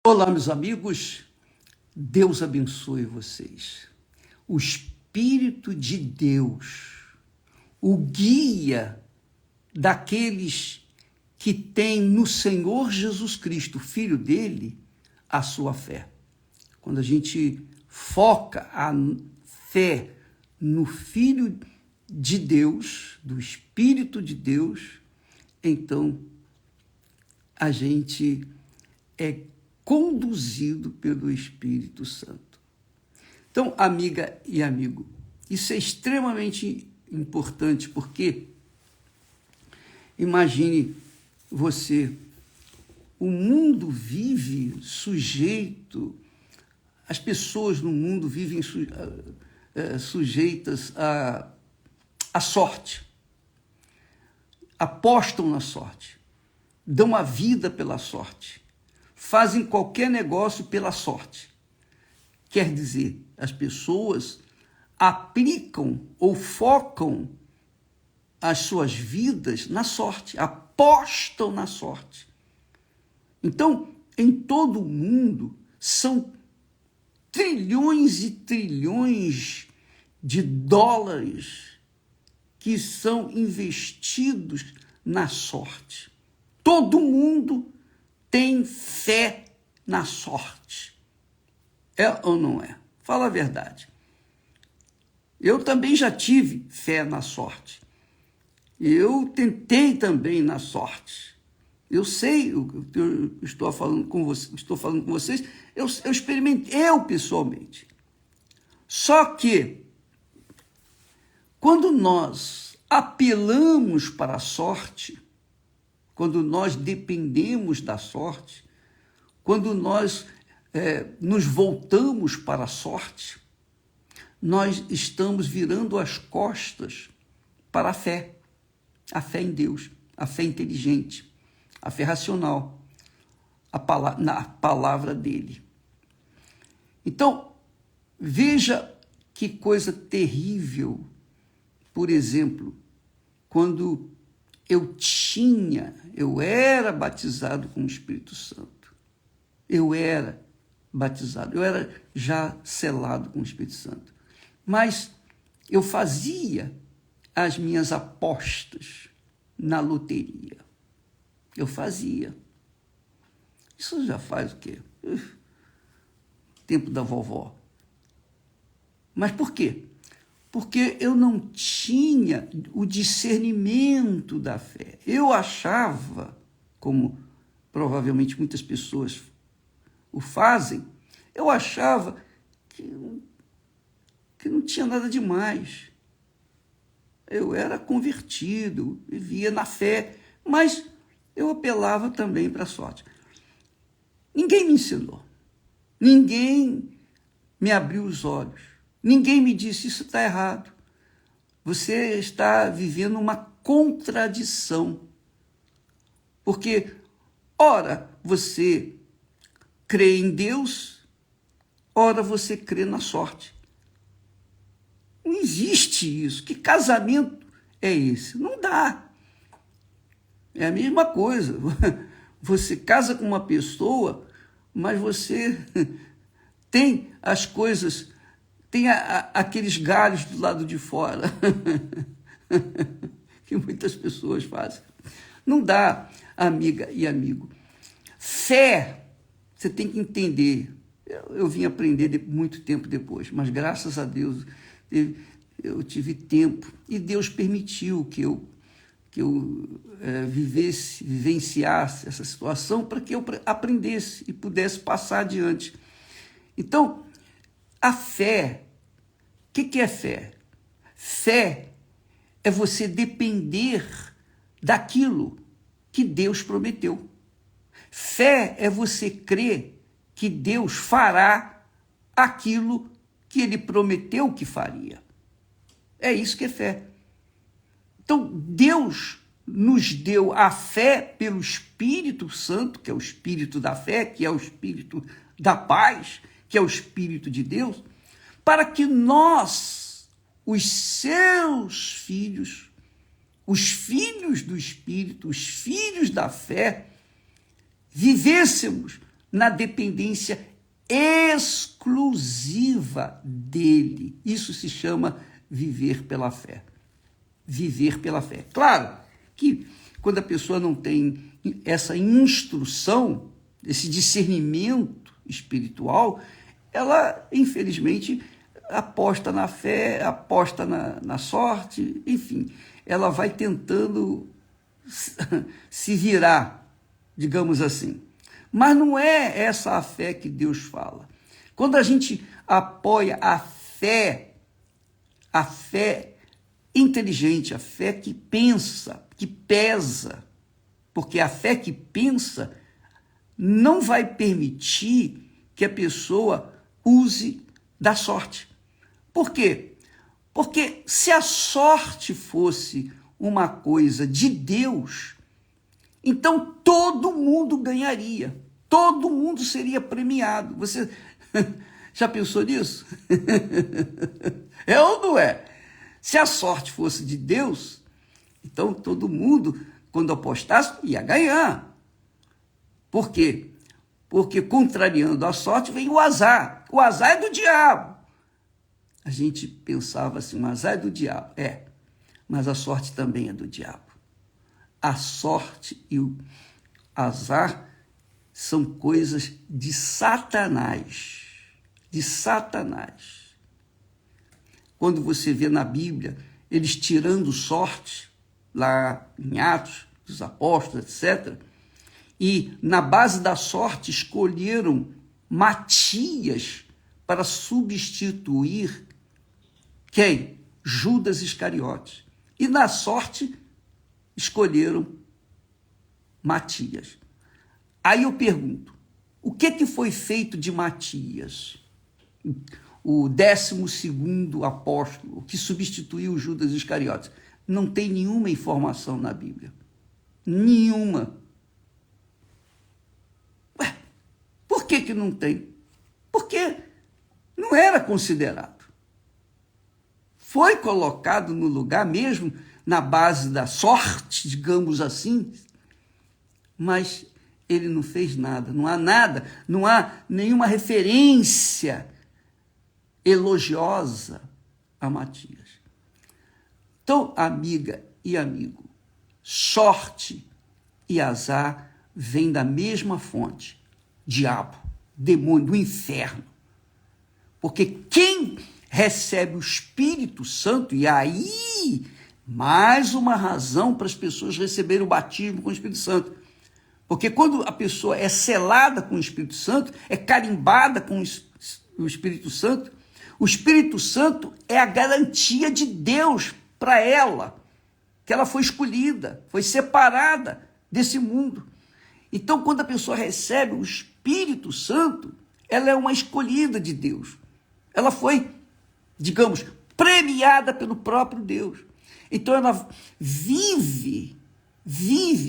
Olá, meus amigos, Deus abençoe vocês. O Espírito de Deus, o guia daqueles que têm no Senhor Jesus Cristo, Filho dele, a sua fé. Quando a gente foca a fé no Filho de Deus, do Espírito de Deus, então a gente é conduzido pelo Espírito Santo. Então, amiga e amigo, isso é extremamente importante, porque imagine você, o mundo vive sujeito, as pessoas no mundo vivem sujeitas à sorte, apostam na sorte, dão a vida pela sorte, fazem qualquer negócio pela sorte. Quer dizer, as pessoas aplicam ou focam as suas vidas na sorte, apostam na sorte. Então, em todo o mundo, são trilhões e trilhões de dólares que são investidos na sorte. Todo mundo tem fé na sorte. É ou não é? Fala a verdade. Eu também já tive fé na sorte. Eu tentei também na sorte. Eu sei o que eu estou falando com vocês. Eu experimentei, eu pessoalmente. Só que, quando nós apelamos para a sorte, quando nós dependemos da sorte, quando nós nos voltamos para a sorte, nós estamos virando as costas para a fé em Deus, a fé inteligente, a fé racional, na palavra dele. Então, veja que coisa terrível, por exemplo, quando eu era batizado com o Espírito Santo. Eu era batizado, eu era já selado com o Espírito Santo. Mas eu fazia as minhas apostas na loteria. Eu fazia. Isso já faz o quê? Tempo da vovó. Mas por quê? Porque eu não tinha o discernimento da fé. Eu achava, como provavelmente muitas pessoas o fazem, eu achava que não tinha nada demais. Eu era convertido, vivia na fé, mas eu apelava também para a sorte. Ninguém me ensinou, ninguém me abriu os olhos. Ninguém me disse, isso está errado. Você está vivendo uma contradição. Porque, ora, você crê em Deus, ora, você crê na sorte. Não existe isso. Que casamento é esse? Não dá. É a mesma coisa. Você casa com uma pessoa, mas você tem as coisas... Tem aqueles galhos do lado de fora que muitas pessoas fazem. Não dá, amiga e amigo. Fé, você tem que entender. Eu vim aprender muito tempo depois, mas graças a Deus eu tive tempo e Deus permitiu que eu vivenciasse essa situação para que eu aprendesse e pudesse passar adiante. Então, a fé, o que é fé? Fé é você depender daquilo que Deus prometeu. Fé é você crer que Deus fará aquilo que Ele prometeu que faria. É isso que é fé. Então, Deus nos deu a fé pelo Espírito Santo, que é o Espírito da fé, que é o Espírito da paz, que é o Espírito de Deus, para que nós, os seus filhos, os filhos do Espírito, os filhos da fé, vivêssemos na dependência exclusiva dele. Isso se chama viver pela fé. Viver pela fé. Claro que quando a pessoa não tem essa instrução, esse discernimento espiritual, ela, infelizmente, aposta na fé, aposta na sorte, enfim, ela vai tentando se virar, digamos assim. Mas não é essa a fé que Deus fala. Quando a gente apoia a fé inteligente, a fé que pensa, que pesa, porque a fé que pensa não vai permitir que a pessoa use da sorte. Por quê? Porque se a sorte fosse uma coisa de Deus, então todo mundo ganharia, todo mundo seria premiado. Você já pensou nisso? É ou não é? Se a sorte fosse de Deus, então todo mundo, quando apostasse, ia ganhar. Por quê? Porque contrariando a sorte vem o azar. O azar é do diabo. A gente pensava assim, o azar é do diabo. É, mas a sorte também é do diabo. A sorte e o azar são coisas de Satanás. De Satanás. Quando você vê na Bíblia eles tirando sorte, lá em Atos dos Apóstolos, etc., e na base da sorte escolheram Matias para substituir quem? Judas Iscariotes. E na sorte escolheram Matias. Aí eu pergunto, o que foi feito de Matias? O 12º apóstolo, que substituiu Judas Iscariotes. Não tem nenhuma informação na Bíblia. Nenhuma. Ué, por que não tem? Porque não era considerado. Foi colocado no lugar mesmo, na base da sorte, digamos assim, mas ele não fez nada, não há nenhuma referência elogiosa a Matias. Então, amiga e amigo, sorte e azar vêm da mesma fonte, diabo, demônio, do inferno. Porque quem recebe o Espírito Santo, e aí mais uma razão para as pessoas receberem o batismo com o Espírito Santo. Porque quando a pessoa é selada com o Espírito Santo, é carimbada com o Espírito Santo é a garantia de Deus para ela, que ela foi escolhida, foi separada desse mundo. Então, quando a pessoa recebe o Espírito Santo, ela é uma escolhida de Deus. Ela foi, digamos, premiada pelo próprio Deus. Então, ela vive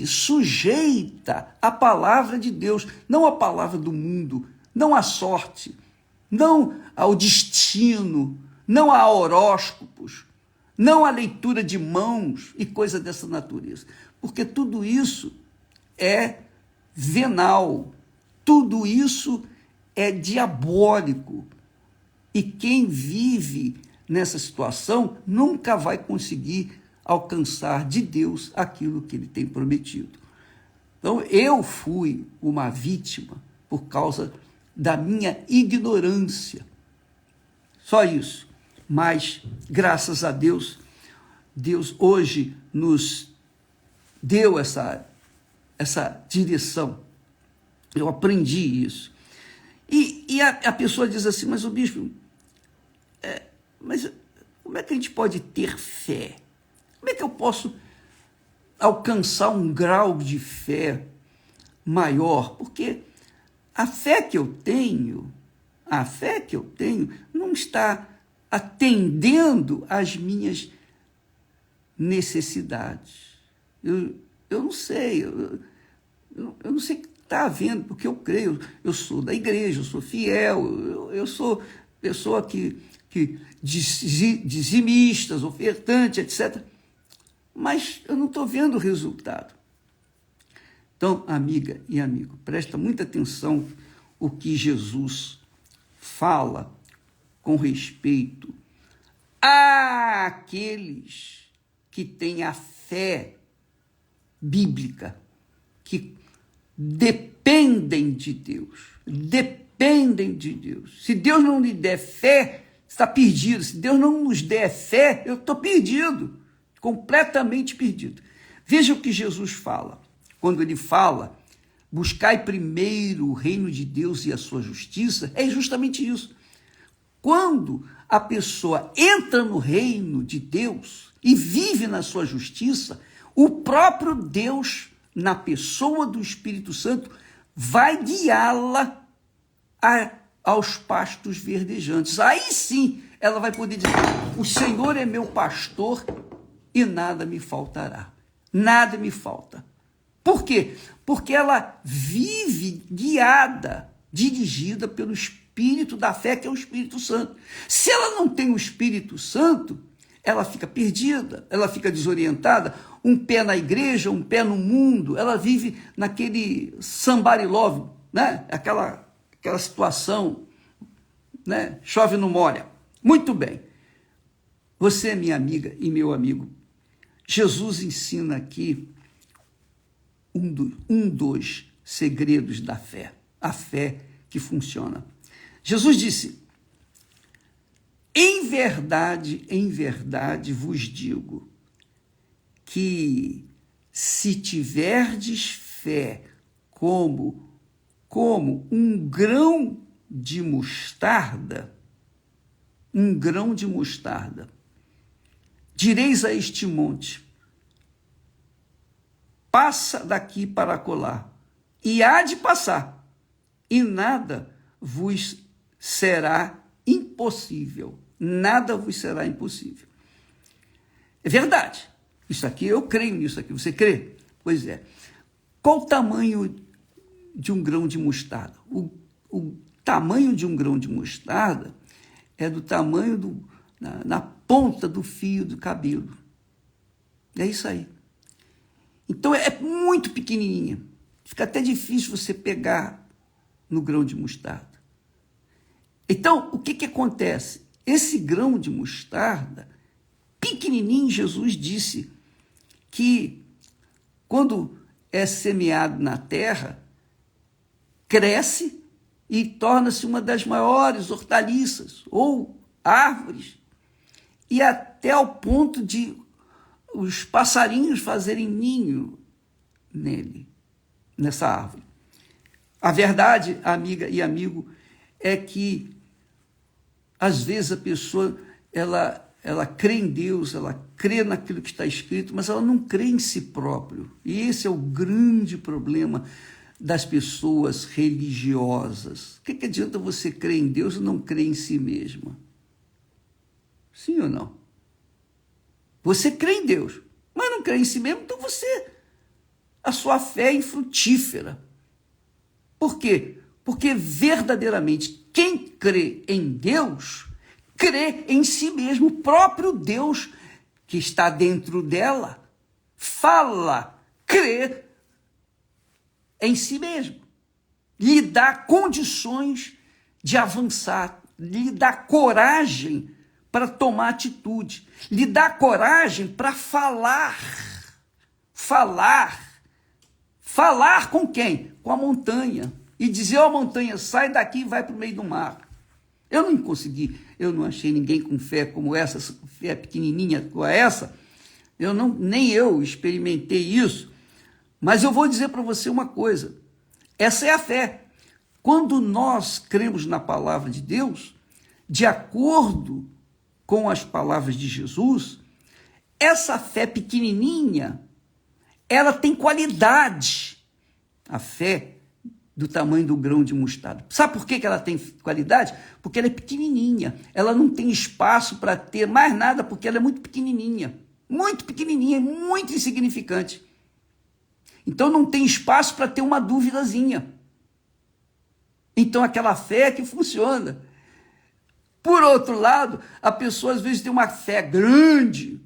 sujeita à palavra de Deus, não à palavra do mundo, não à sorte, não ao destino, não a horóscopos, não a leitura de mãos e coisa dessa natureza. Porque tudo isso é venal, tudo isso é diabólico. E quem vive nessa situação nunca vai conseguir alcançar de Deus aquilo que ele tem prometido. Então, eu fui uma vítima por causa da minha ignorância. Só isso. Mas, graças a Deus, Deus hoje nos deu essa direção. Eu aprendi isso. E a pessoa diz assim, mas o bispo, mas como é que a gente pode ter fé? Como é que eu posso alcançar um grau de fé maior? Porque a fé que eu tenho não está atendendo às minhas necessidades. Eu não sei, eu não sei o que está havendo, porque eu creio, eu sou da igreja, eu sou fiel, eu sou pessoa que dizimistas, ofertante, etc. Mas eu não estou vendo o resultado. Então, amiga e amigo, presta muita atenção o que Jesus fala com respeito àqueles que têm a fé bíblica, que dependem de Deus, dependem de Deus. Se Deus não lhe der fé, está perdido. Se Deus não nos der fé, eu estou perdido, completamente perdido. Veja o que Jesus fala, quando ele fala, buscai primeiro o reino de Deus e a sua justiça, é justamente isso. Quando a pessoa entra no reino de Deus e vive na sua justiça, o próprio Deus, na pessoa do Espírito Santo, vai guiá-la aos pastos verdejantes. Aí sim, ela vai poder dizer, o Senhor é meu pastor e nada me faltará. Nada me falta. Por quê? Porque ela vive guiada, dirigida pelo Espírito da fé, que é o Espírito Santo. Se ela não tem o Espírito Santo, ela fica perdida, ela fica desorientada, um pé na igreja, um pé no mundo, ela vive naquele somebody love, né? Aquela situação, né? Chove não molha. Muito bem. Você é minha amiga e meu amigo. Jesus ensina aqui um dos segredos da fé, a fé que funciona. Jesus disse, em verdade vos digo, que se tiverdes fé como um grão de mostarda, direis a este monte, passa daqui para acolá, e há de passar, e nada vos será impossível. Nada vos será impossível. É verdade. Isso aqui, eu creio nisso aqui. Você crê? Pois é. Qual o tamanho de um grão de mostarda? O tamanho de um grão de mostarda é do tamanho na ponta do fio do cabelo. É isso aí. Então, é muito pequenininha. Fica até difícil você pegar no grão de mostarda. Então, o que acontece? Esse grão de mostarda, pequenininho, Jesus disse que quando é semeado na terra, cresce e torna-se uma das maiores hortaliças ou árvores, e até ao ponto de os passarinhos fazerem ninho nele, nessa árvore. A verdade, amiga e amigo, é que às vezes a pessoa ela crê em Deus, ela crê naquilo que está escrito, mas ela não crê em si próprio. E esse é o grande problema das pessoas religiosas. O que adianta você crer em Deus e não crer em si mesma? Sim ou não? Você crê em Deus, mas não crê em si mesmo, então a sua fé é infrutífera. Por quê? Porque verdadeiramente quem crê em Deus, crê em si mesmo. O próprio Deus que está dentro dela fala, crê em si mesmo. Lhe dá condições de avançar, lhe dá coragem para tomar atitude, lhe dá coragem para falar. Falar com quem? Com a montanha. E dizer, ó montanha, sai daqui e vai para o meio do mar. Eu não consegui, eu não achei ninguém com fé como essa fé pequenininha como essa. Nem eu experimentei isso. Mas eu vou dizer para você uma coisa. Essa é a fé. Quando nós cremos na palavra de Deus, de acordo com as palavras de Jesus, essa fé pequenininha, ela tem qualidade. A fé do tamanho do grão de mostarda. Sabe por que ela tem qualidade? Porque ela é pequenininha. Ela não tem espaço para ter mais nada, porque ela é muito pequenininha, muito insignificante. Então não tem espaço para ter uma duvidazinha. Então aquela fé que funciona. Por outro lado, a pessoa às vezes tem uma fé grande.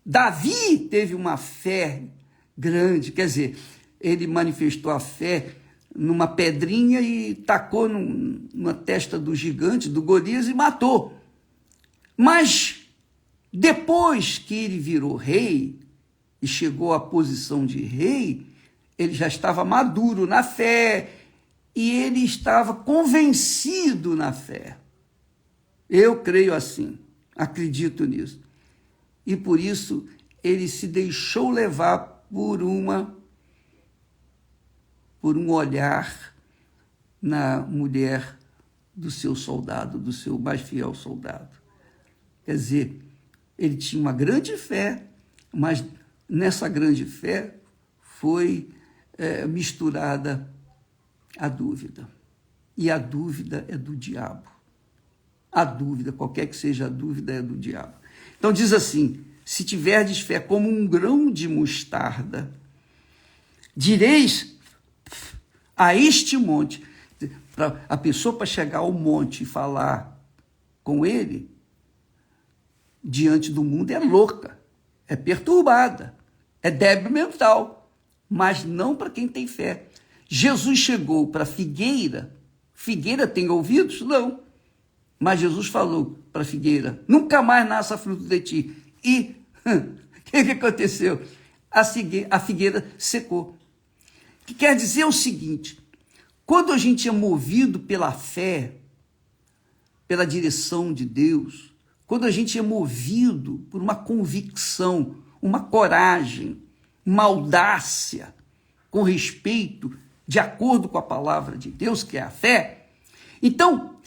Davi teve uma fé grande, quer dizer, ele manifestou a fé numa pedrinha e tacou na testa do gigante, do Golias, e matou. Mas depois que ele virou rei e chegou à posição de rei, ele já estava maduro na fé e ele estava convencido na fé. Eu creio assim, acredito nisso. E por isso ele se deixou levar por um olhar na mulher do seu soldado, do seu mais fiel soldado. Quer dizer, ele tinha uma grande fé, mas nessa grande fé foi misturada a dúvida. E a dúvida é do diabo. A dúvida, qualquer que seja a dúvida, é do diabo. Então diz assim: se tiverdes fé como um grão de mostarda, direis a este monte. A pessoa, para chegar ao monte e falar com ele, diante do mundo, é louca, é perturbada, é débil mental, mas não para quem tem fé. Jesus chegou para a figueira. Figueira tem ouvidos? Não. Mas Jesus falou para a figueira: nunca mais nasça fruto de ti. E o que aconteceu? A figueira secou. O que quer dizer o seguinte: quando a gente é movido pela fé, pela direção de Deus, quando a gente é movido por uma convicção, uma coragem, uma audácia, com respeito, de acordo com a palavra de Deus, que é a fé, então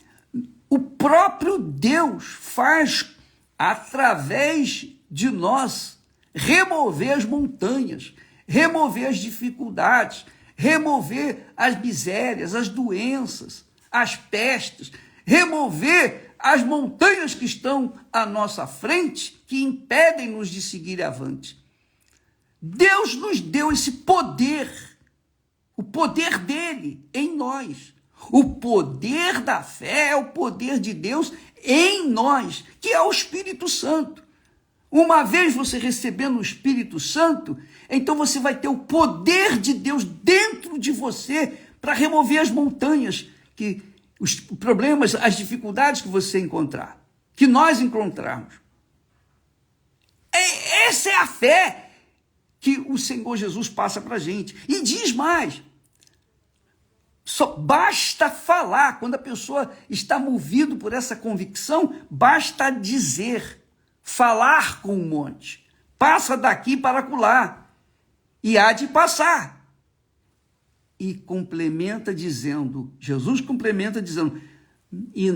o próprio Deus faz, através de nós, remover as montanhas, remover as dificuldades, remover as misérias, as doenças, as pestes, remover as montanhas que estão à nossa frente, que impedem-nos de seguir avante. Deus nos deu esse poder, o poder dele em nós. O poder da fé é o poder de Deus em nós, que é o Espírito Santo. Uma vez você recebendo o Espírito Santo, então você vai ter o poder de Deus dentro de você para remover as montanhas, os problemas, as dificuldades que você encontrar, que nós encontrarmos. Essa é a fé que o Senhor Jesus passa para a gente. E diz mais: só basta falar. Quando a pessoa está movida por essa convicção, basta dizer, falar com o monte: passa daqui para acolá, e há de passar. E complementa dizendo, Jesus complementa dizendo: e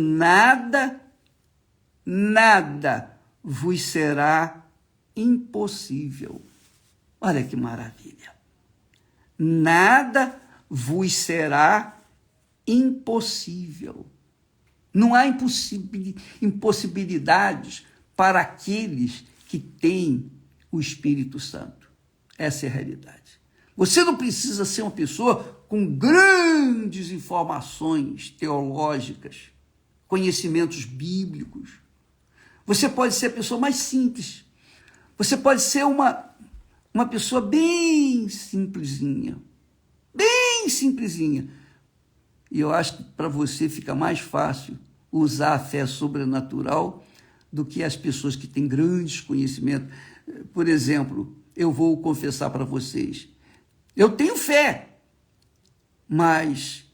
nada vos será impossível. Olha que maravilha. Nada vos será impossível. Não há impossibilidades para aqueles que têm o Espírito Santo. Essa é a realidade. Você não precisa ser uma pessoa com grandes informações teológicas, conhecimentos bíblicos. Você pode ser a pessoa mais simples. Você pode ser uma pessoa bem simplesinha. Bem simplesinha. E eu acho que para você fica mais fácil usar a fé sobrenatural do que as pessoas que têm grandes conhecimentos. Por exemplo, eu vou confessar para vocês, eu tenho fé, mas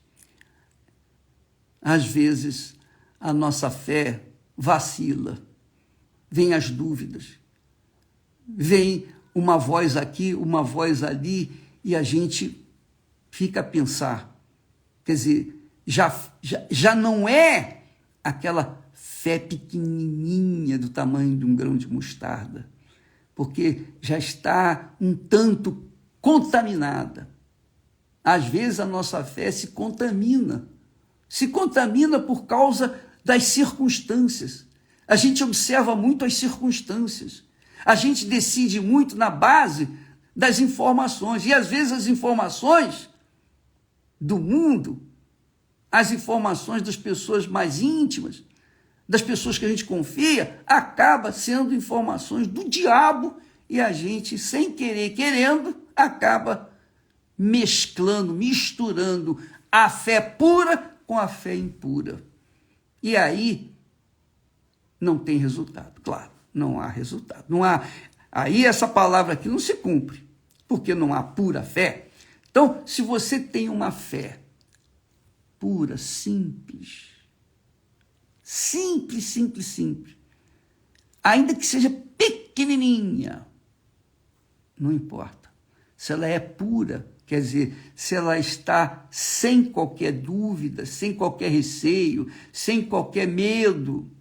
às vezes a nossa fé vacila, vem as dúvidas, vem uma voz aqui, uma voz ali, e a gente fica a pensar. Quer dizer, já não é aquela fé pequenininha do tamanho de um grão de mostarda, porque já está um tanto contaminada. Às vezes a nossa fé se contamina por causa das circunstâncias. A gente observa muito as circunstâncias. A gente decide muito na base das informações. E às vezes as informações do mundo, as informações das pessoas mais íntimas, das pessoas que a gente confia, acaba sendo informações do diabo, e a gente, sem querer, querendo, acaba mesclando, misturando a fé pura com a fé impura. E aí não tem resultado, claro, não há resultado. Não há, aí essa palavra aqui não se cumpre, porque não há pura fé. Então, se você tem uma fé pura, simples, ainda que seja pequenininha, não importa. Se ela é pura, quer dizer, se ela está sem qualquer dúvida, sem qualquer receio, sem qualquer medo,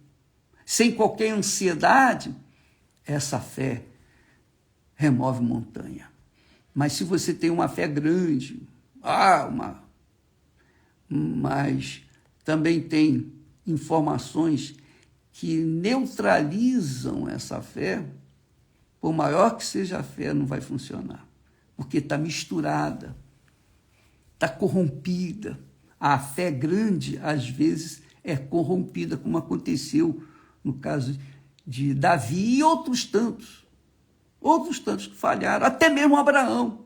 sem qualquer ansiedade, essa fé remove montanha. Mas se você tem uma fé grande, mas também tem informações que neutralizam essa fé, por maior que seja a fé, não vai funcionar, porque está misturada, está corrompida. A fé grande, às vezes, é corrompida, como aconteceu no caso de Davi e outros tantos que falharam, até mesmo Abraão.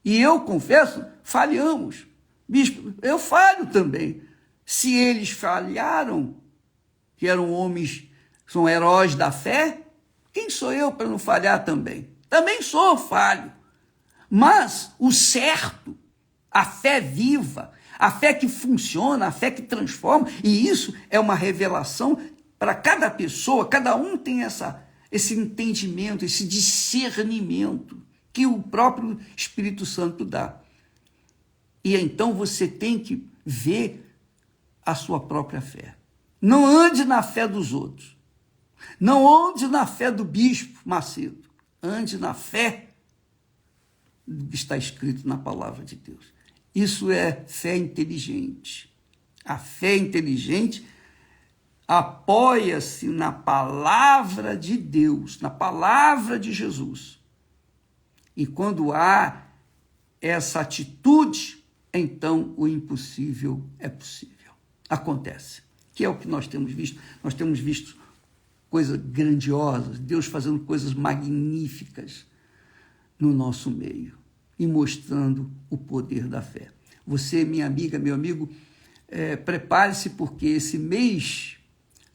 E eu confesso, falhamos. Bispo, eu falho também. Se eles falharam, que eram homens, são heróis da fé, quem sou eu para não falhar também? Também sou falho. Mas o certo, a fé viva, a fé que funciona, a fé que transforma, e isso é uma revelação para cada pessoa, cada um tem esse entendimento, esse discernimento que o próprio Espírito Santo dá. E então você tem que ver a sua própria fé. Não ande na fé dos outros. Não ande na fé do bispo Macedo. Ande na fé do que está escrito na palavra de Deus. Isso é fé inteligente. A fé inteligente apoia-se na palavra de Deus, na palavra de Jesus. E quando há essa atitude, então o impossível é possível. Acontece. Que é o que nós temos visto. Nós temos visto coisas grandiosas, Deus fazendo coisas magníficas no nosso meio e mostrando o poder da fé. Você, minha amiga, meu amigo, prepare-se, porque esse mês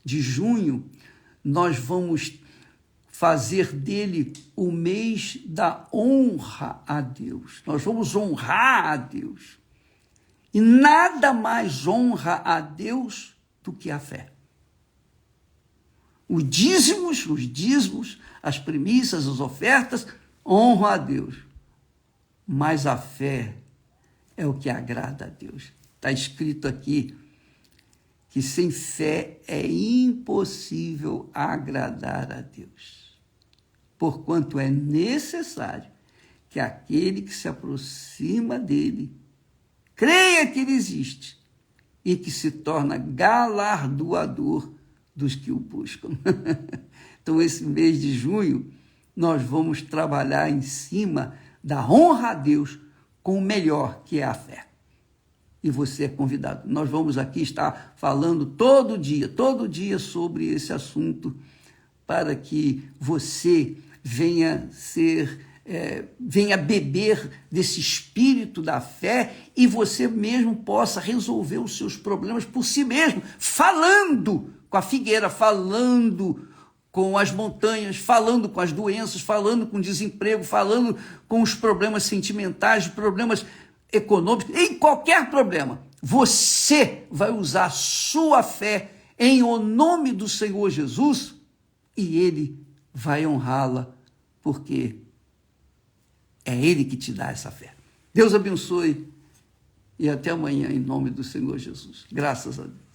de junho nós vamos fazer dele o mês da honra a Deus. Nós vamos honrar a Deus. E nada mais honra a Deus do que a fé. Os dízimos, as primícias, as ofertas, honram a Deus. Mas a fé é o que agrada a Deus. Está escrito aqui que sem fé é impossível agradar a Deus. Porquanto é necessário que aquele que se aproxima dele creia que ele existe e que se torna galardoador dos que o buscam. Então, esse mês de junho, nós vamos trabalhar em cima da honra a Deus com o melhor, que é a fé. E você é convidado. Nós vamos aqui estar falando todo dia sobre esse assunto, para que você venha beber desse espírito da fé e você mesmo possa resolver os seus problemas por si mesmo, falando com a figueira, falando com as montanhas, falando com as doenças, falando com o desemprego, falando com os problemas sentimentais, problemas econômicos, em qualquer problema. Você vai usar a sua fé em o nome do Senhor Jesus e Ele vai honrá-la, porque é Ele que te dá essa fé. Deus abençoe e até amanhã em nome do Senhor Jesus. Graças a Deus.